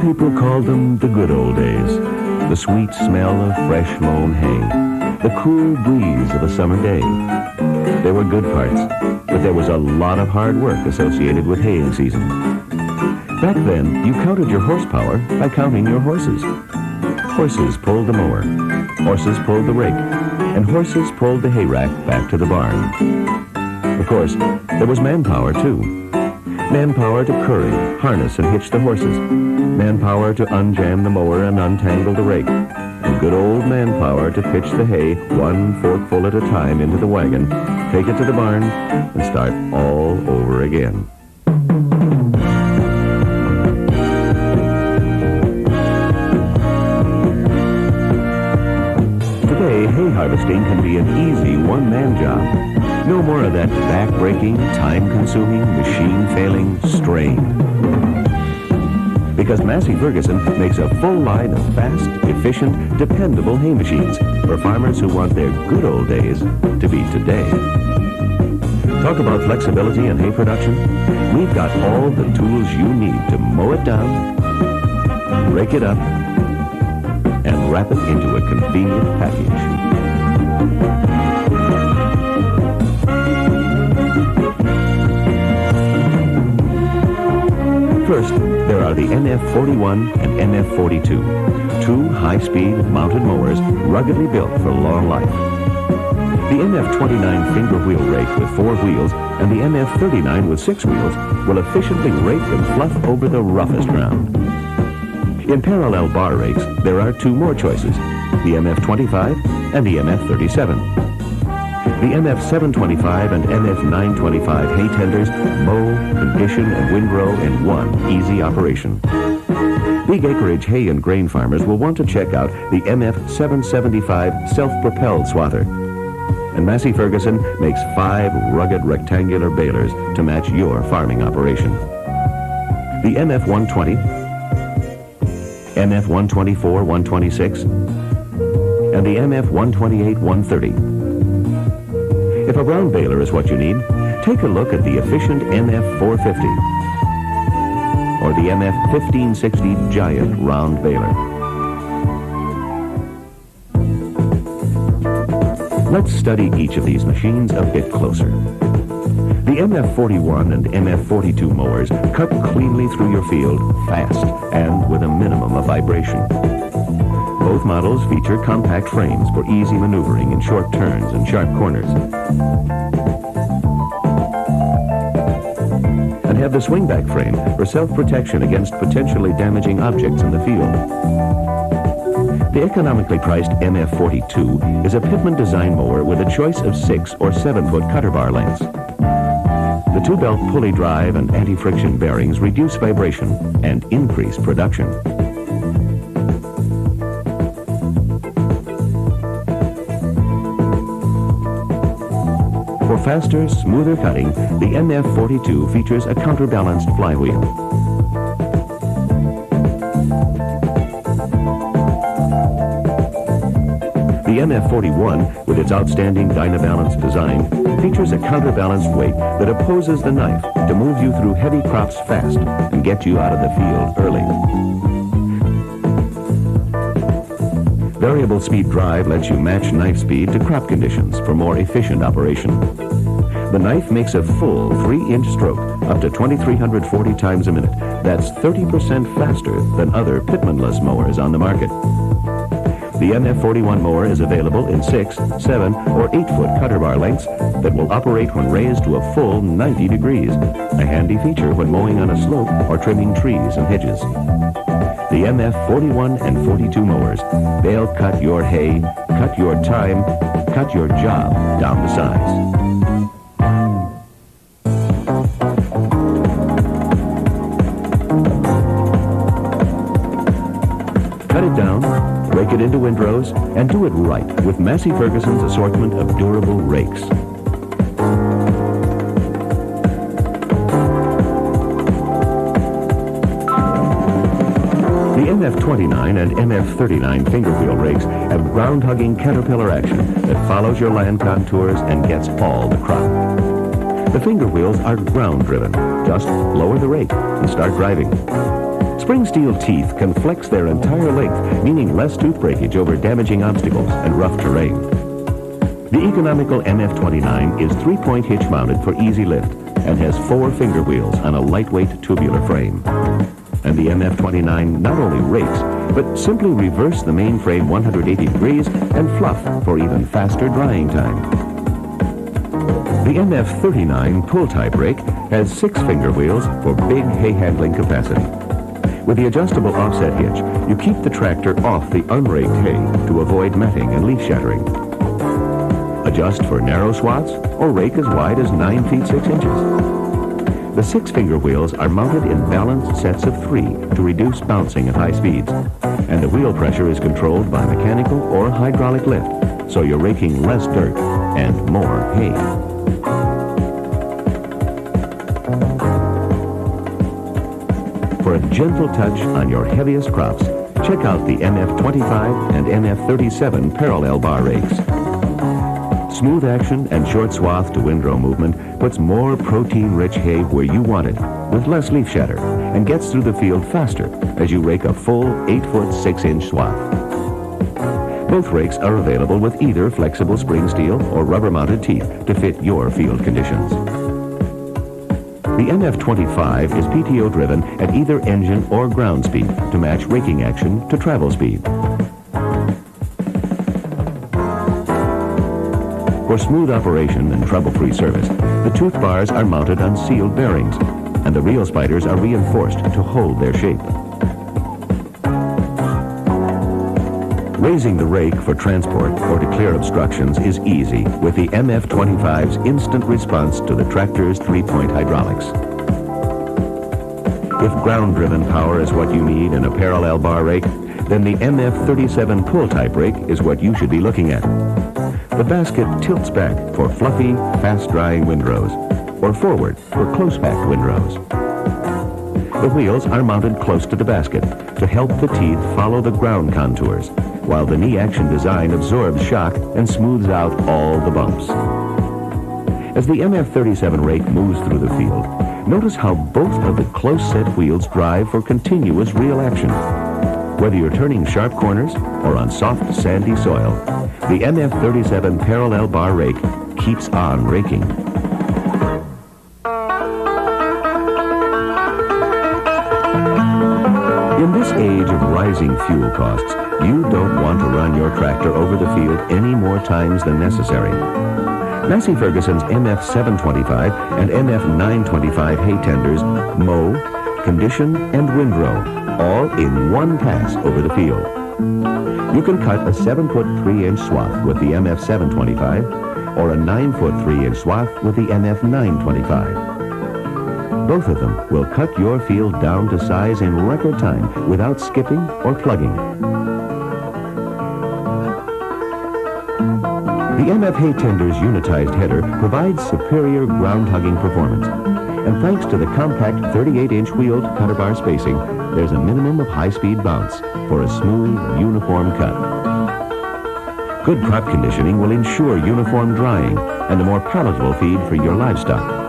people called them the good old days. The sweet smell of fresh mown hay, the cool breeze of a summer day. There were good parts, but there was a lot of hard work associated with haying season. Back then, you counted your horsepower by counting your horses. Horses pulled the mower, horses pulled the rake, and horses pulled the hay rack back to the barn. Of course, there was manpower too. Manpower to curry, harness, and hitch the horses. Manpower to unjam the mower and untangle the rake. And good old manpower to pitch the hay one forkful at a time into the wagon, take it to the barn, and start all over again. Today, hay harvesting can be an easy one-man job. No more of that back-breaking, time-consuming, machine-failing strain. Because Massey Ferguson makes a full line of fast, efficient, dependable hay machines for farmers who want their good old days to be today. Talk about flexibility in hay production. We've got all the tools you need to mow it down, rake it up, and wrap it into a convenient package. First, there are the MF41 and MF42, two high-speed mounted mowers ruggedly built for long life. The MF29 finger wheel rake with 4 wheels and the MF39 with 6 wheels will efficiently rake and fluff over the roughest ground. In parallel bar rakes, there are 2 more choices, the MF25 and the MF37. The MF725 and MF925 hay tenders mow, condition, and windrow in one easy operation. Big acreage hay and grain farmers will want to check out the MF775 self-propelled swather. And Massey Ferguson makes 5 rugged rectangular balers to match your farming operation. The MF120, MF124-126, and the MF128-130. If a round baler is what you need, take a look at the efficient MF450 or the MF1560 Giant Round Baler. Let's study each of these machines a bit closer. The MF41 and MF42 mowers cut cleanly through your field fast and with a minimum of vibration. Both models feature compact frames for easy maneuvering in short turns and sharp corners. And have the swingback frame for self-protection against potentially damaging objects in the field. The economically priced MF42 is a Pitman design mower with a choice of 6 or 7-foot cutter bar lengths. The 2-belt pulley drive and anti-friction bearings reduce vibration and increase production. For faster, smoother cutting, the MF42 features a counterbalanced flywheel. The MF41, with its outstanding Dynabalance design, features a counterbalanced weight that opposes the knife to move you through heavy crops fast and get you out of the field early. Variable speed drive lets you match knife speed to crop conditions for more efficient operation. The knife makes a full 3-inch stroke up to 2,340 times a minute. That's 30% faster than other Pitmanless mowers on the market. The MF41 mower is available in 6, 7, or 8-foot cutter bar lengths that will operate when raised to a full 90 degrees, a handy feature when mowing on a slope or trimming trees and hedges. The MF41 and 42 mowers, they'll cut your hay, cut your time, cut your job down to size. Cut it down, rake it into windrows, and do it right with Massey Ferguson's assortment of durable rakes. The MF29 and MF39 finger wheel rakes have ground-hugging caterpillar action that follows your land contours and gets all the crop. The finger wheels are ground-driven. Just lower the rake and start driving. Spring steel teeth can flex their entire length, meaning less tooth breakage over damaging obstacles and rough terrain. The economical MF29 is 3-point hitch mounted for easy lift and has 4 finger wheels on a lightweight tubular frame. And the MF29 not only rakes, but simply reverse the main frame 180 degrees and fluff for even faster drying time. The MF39 pull-type rake has 6 finger wheels for big hay handling capacity. With the adjustable offset hitch, you keep the tractor off the unraked hay to avoid matting and leaf shattering. Adjust for narrow swaths or rake as wide as 9 feet 6 inches. The 6 finger wheels are mounted in balanced sets of 3 to reduce bouncing at high speeds, and the wheel pressure is controlled by mechanical or hydraulic lift, so you're raking less dirt and more hay. For a gentle touch on your heaviest crops, check out the MF25 and MF37 parallel bar rakes. Smooth action and short swath to windrow movement puts more protein-rich hay where you want it, with less leaf shatter, and gets through the field faster as you rake a full 8-foot 6-inch swath. Both rakes are available with either flexible spring steel or rubber-mounted teeth to fit your field conditions. The MF25 is PTO driven at either engine or ground speed to match raking action to travel speed. For smooth operation and trouble-free service, the tooth bars are mounted on sealed bearings, and the reel spiders are reinforced to hold their shape. Raising the rake for transport or to clear obstructions is easy with the MF25's instant response to the tractor's 3-point hydraulics. If ground-driven power is what you need in a parallel bar rake, then the MF37 pull-type rake is what you should be looking at. The basket tilts back for fluffy, fast-drying windrows, or forward for close-backed windrows. The wheels are mounted close to the basket to help the teeth follow the ground contours, while the knee action design absorbs shock and smooths out all the bumps. As the MF37 rake moves through the field, notice how both of the close-set wheels drive for continuous reel action. Whether you're turning sharp corners or on soft, sandy soil, the MF37 parallel bar rake keeps on raking. In this age of rising fuel costs, you don't want to run your tractor over the field any more times than necessary. Massey Ferguson's MF725 and MF925 hay tenders mow, condition, and windrow, all in one pass over the field. You can cut a 7-foot 3-inch swath with the MF725 or a 9-foot 3-inch swath with the MF925. Both of them will cut your field down to size in record time without skipping or plugging. The MF Hay Tender's unitized header provides superior ground-hugging performance. And thanks to the compact 38-inch wheeled cutter bar spacing, there's a minimum of high-speed bounce for a smooth, uniform cut. Good crop conditioning will ensure uniform drying and a more palatable feed for your livestock.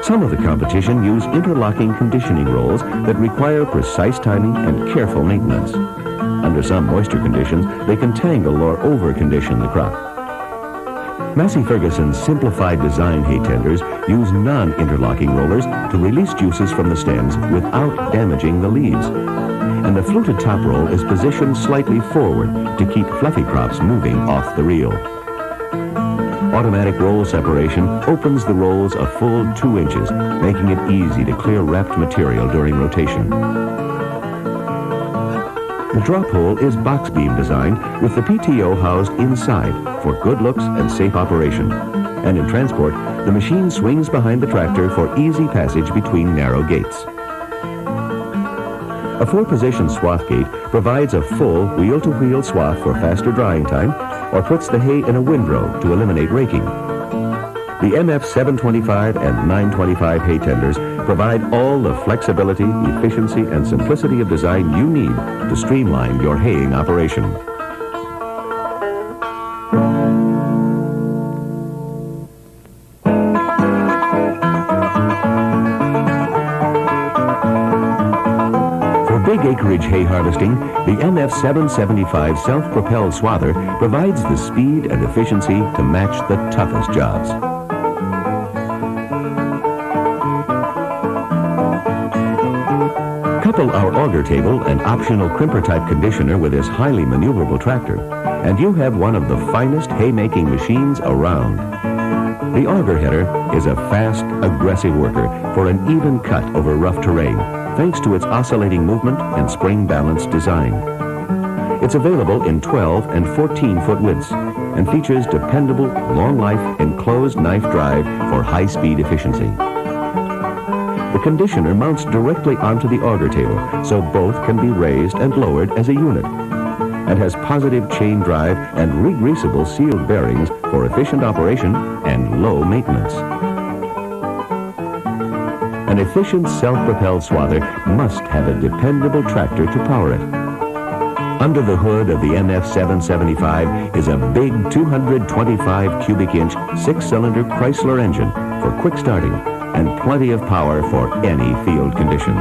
Some of the competition use interlocking conditioning rolls that require precise timing and careful maintenance. Under some moisture conditions, they can tangle or over-condition the crop. Massey Ferguson's simplified design hay tenders use non-interlocking rollers to release juices from the stems without damaging the leaves. And the fluted top roll is positioned slightly forward to keep fluffy crops moving off the reel. Automatic roll separation opens the rolls a full 2 inches, making it easy to clear wrapped material during rotation. The drop hole is box beam designed with the PTO housed inside for good looks and safe operation. And in transport, the machine swings behind the tractor for easy passage between narrow gates. A 4-position swath gate provides a full wheel-to-wheel swath for faster drying time or puts the hay in a windrow to eliminate raking. The MF725 and 925 hay tenders provide all the flexibility, efficiency, and simplicity of design you need to streamline your haying operation. big acreage hay harvesting, the MF775 self-propelled swather provides the speed and efficiency to match the toughest jobs. Couple our auger table and optional crimper-type conditioner with this highly maneuverable tractor, and you have one of the finest haymaking machines around. The auger header is a fast, aggressive worker for an even cut over rough terrain, thanks to its oscillating movement and spring-balanced design. It's available in 12 and 14-foot widths and features dependable, long-life, enclosed knife drive for high-speed efficiency. The conditioner mounts directly onto the auger table, so both can be raised and lowered as a unit, and has positive chain drive and regreasable sealed bearings for efficient operation and low maintenance. An efficient self-propelled swather must have a dependable tractor to power it. Under the hood of the MF775 is a big 225 cubic inch 6-cylinder Chrysler engine for quick starting and plenty of power for any field condition.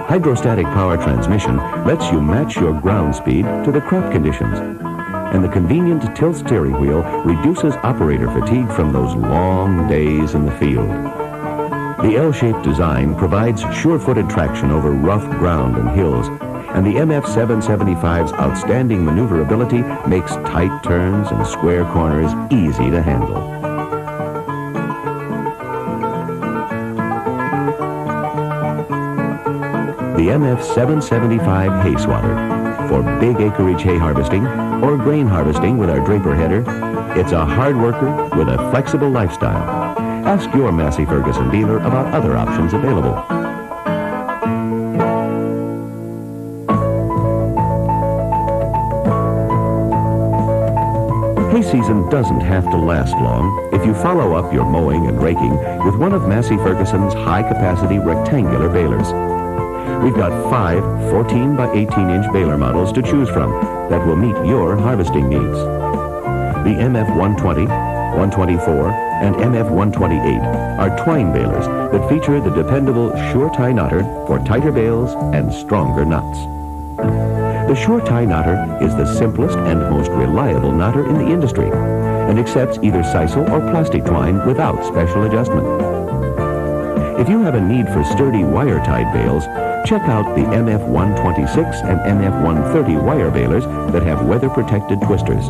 Hydrostatic power transmission lets you match your ground speed to the crop conditions, and the convenient tilt steering wheel reduces operator fatigue from those long days in the field. The L-shaped design provides sure-footed traction over rough ground and hills, and the MF775's outstanding maneuverability makes tight turns and square corners easy to handle. The MF775 hay swather for big acreage hay harvesting or grain harvesting with our draper header. It's a hard worker with a flexible lifestyle. Ask your Massey Ferguson dealer about other options available. Hay season doesn't have to last long if you follow up your mowing and raking with one of Massey Ferguson's high-capacity rectangular balers. We've got 5 14 by 18-inch baler models to choose from that will meet your harvesting needs. The MF120, 124, and MF128 are twine balers that feature the dependable Sure Tie Knotter for tighter bales and stronger knots. The Sure Tie Knotter is the simplest and most reliable knotter in the industry and accepts either sisal or plastic twine without special adjustment. If you have a need for sturdy wire-tied bales, check out the MF126 and MF130 wire balers that have weather-protected twisters.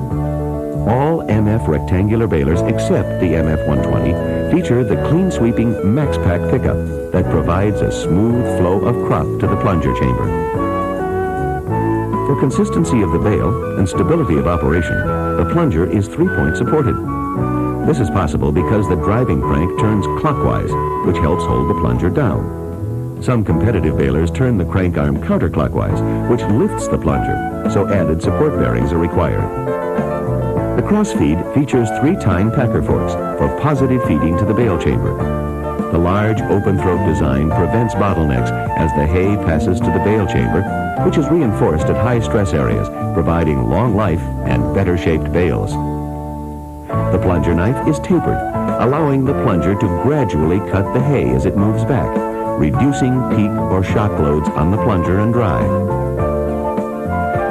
All MF rectangular balers except the MF120 feature the clean-sweeping Max Pack pickup that provides a smooth flow of crop to the plunger chamber. For consistency of the bale and stability of operation, the plunger is 3-point supported. This is possible because the driving crank turns clockwise, which helps hold the plunger down. Some competitive balers turn the crank arm counterclockwise, which lifts the plunger, so added support bearings are required. The crossfeed features 3 tine packer forks for positive feeding to the bale chamber. The large open throat design prevents bottlenecks as the hay passes to the bale chamber, which is reinforced at high stress areas, providing long life and better shaped bales. The plunger knife is tapered, allowing the plunger to gradually cut the hay as it moves back, reducing peak or shock loads on the plunger and drive.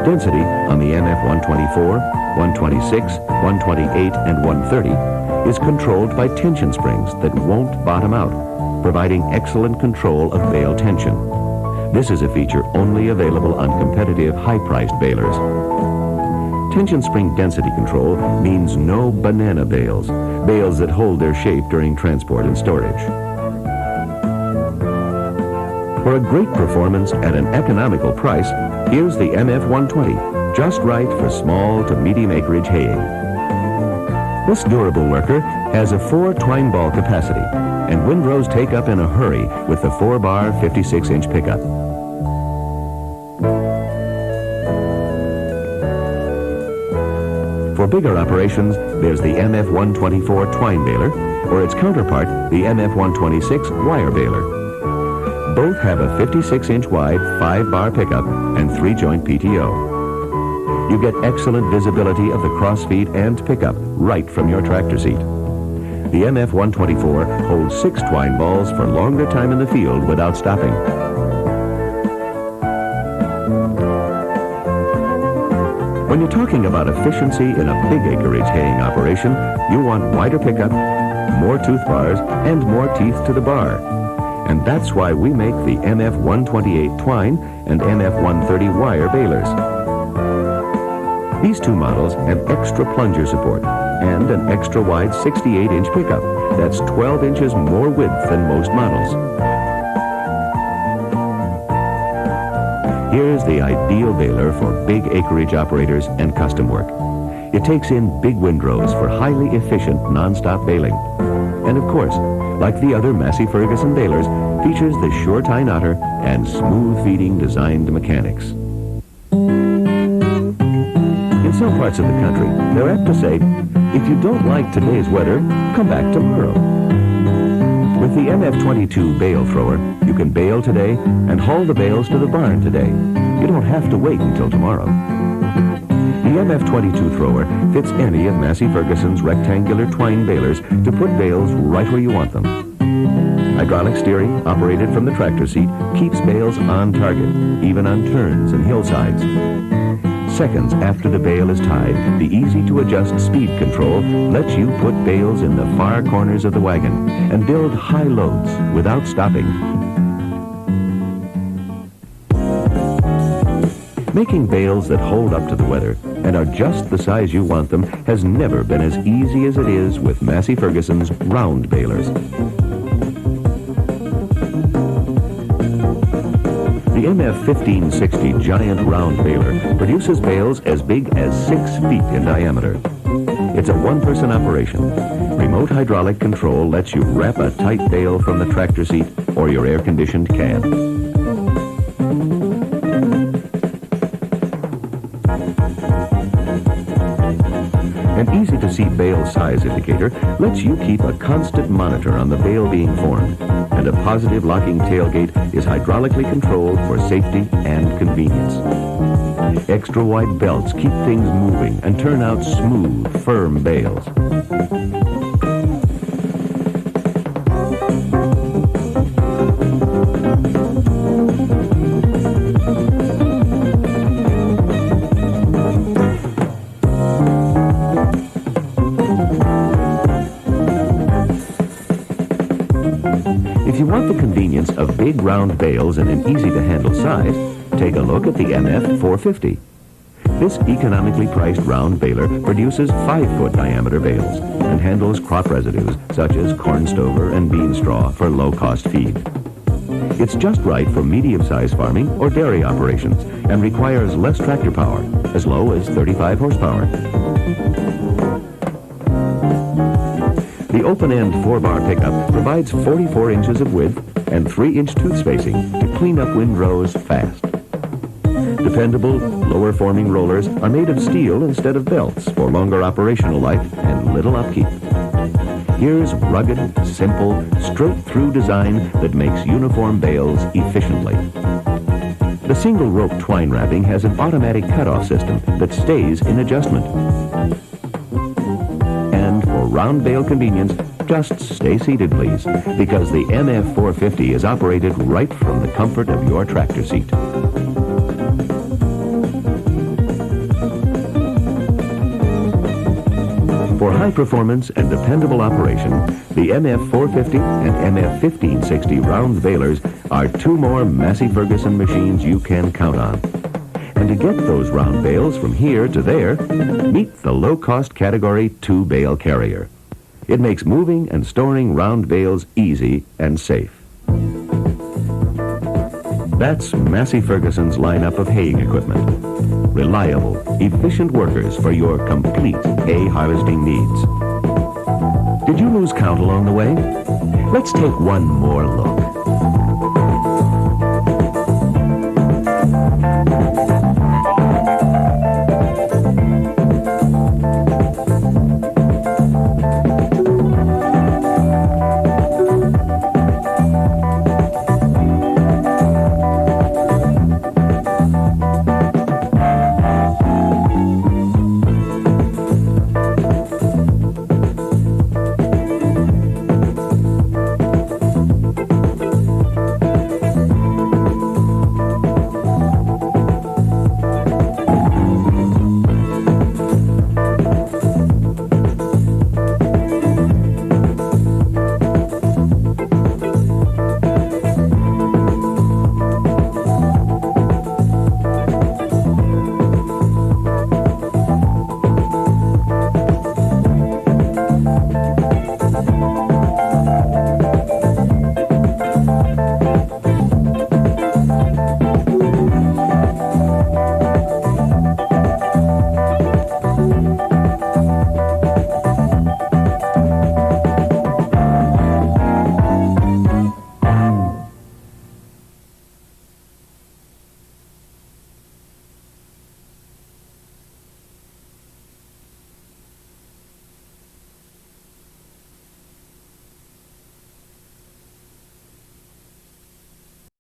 Density on the MF124, 126, 128, and 130 is controlled by tension springs that won't bottom out, providing excellent control of bale tension. This is a feature only available on competitive high-priced balers. Tension spring density control means no banana bales, bales that hold their shape during transport and storage. For a great performance at an economical price, here's the MF120, just right for small to medium acreage haying. This durable worker has a 4 twine ball capacity, and windrows take up in a hurry with the 4-bar 56-inch pickup. For bigger operations, there's the MF124 twine baler, or its counterpart, the MF126 wire baler. Both have a 56-inch wide 5-bar pickup and 3-joint PTO. You get excellent visibility of the crossfeed and pickup right from your tractor seat. The MF124 holds 6 twine balls for longer time in the field without stopping. When you're talking about efficiency in a big acreage haying operation, you want wider pickup, more tooth bars, and more teeth to the bar. And that's why we make the MF128 twine and MF130 wire balers. These two models have extra plunger support and an extra wide 68-inch pickup. That's 12 inches more width than most models. Here's the ideal baler for big acreage operators and custom work. It takes in big windrows for highly efficient non-stop baling. And of course, like the other Massey Ferguson balers, features the sure tie knotter and smooth feeding designed mechanics. In some parts of the country, they're apt to say, if you don't like today's weather, come back tomorrow. With the MF22 bale thrower, you can bale today and haul the bales to the barn today. You don't have to wait until tomorrow. The MF22 thrower fits any of Massey Ferguson's rectangular twine balers to put bales right where you want them. Hydraulic steering, operated from the tractor seat, keeps bales on target, even on turns and hillsides. Seconds after the bale is tied, the easy-to-adjust speed control lets you put bales in the far corners of the wagon and build high loads without stopping. Making bales that hold up to the weather and are just the size you want them has never been as easy as it is with Massey Ferguson's round balers. The MF1560 giant round baler produces bales as big as 6 feet in diameter. It's a one-person operation. Remote hydraulic control lets you wrap a tight bale from the tractor seat or your air-conditioned cab. An easy-to-see bale size indicator lets you keep a constant monitor on the bale being formed, and a positive locking tailgate is hydraulically controlled for safety and convenience. Extra wide belts keep things moving and turn out smooth, firm bales. If you want the convenience of big round bales in an easy-to-handle size, take a look at the MF450. This economically priced round baler produces 5-foot diameter bales and handles crop residues such as corn stover and bean straw for low-cost feed. It's just right for medium-sized farming or dairy operations and requires less tractor power, as low as 35 horsepower. The open-end 4-bar pickup provides 44 inches of width and 3-inch tooth spacing to clean up windrows fast. Dependable, lower-forming rollers are made of steel instead of belts for longer operational life and little upkeep. Here's rugged, simple, straight-through design that makes uniform bales efficiently. The single-rope twine wrapping has an automatic cutoff system that stays in adjustment. For round bale convenience, just stay seated, please, because the MF450 is operated right from the comfort of your tractor seat. For high performance and dependable operation, the MF450 and MF1560 round balers are 2 more Massey Ferguson machines you can count on. And to get those round bales from here to there, meet the low-cost Category 2 bale carrier. It makes moving and storing round bales easy and safe. That's Massey Ferguson's lineup of haying equipment. Reliable, efficient workers for your complete hay harvesting needs. Did you lose count along the way? Let's take one more look.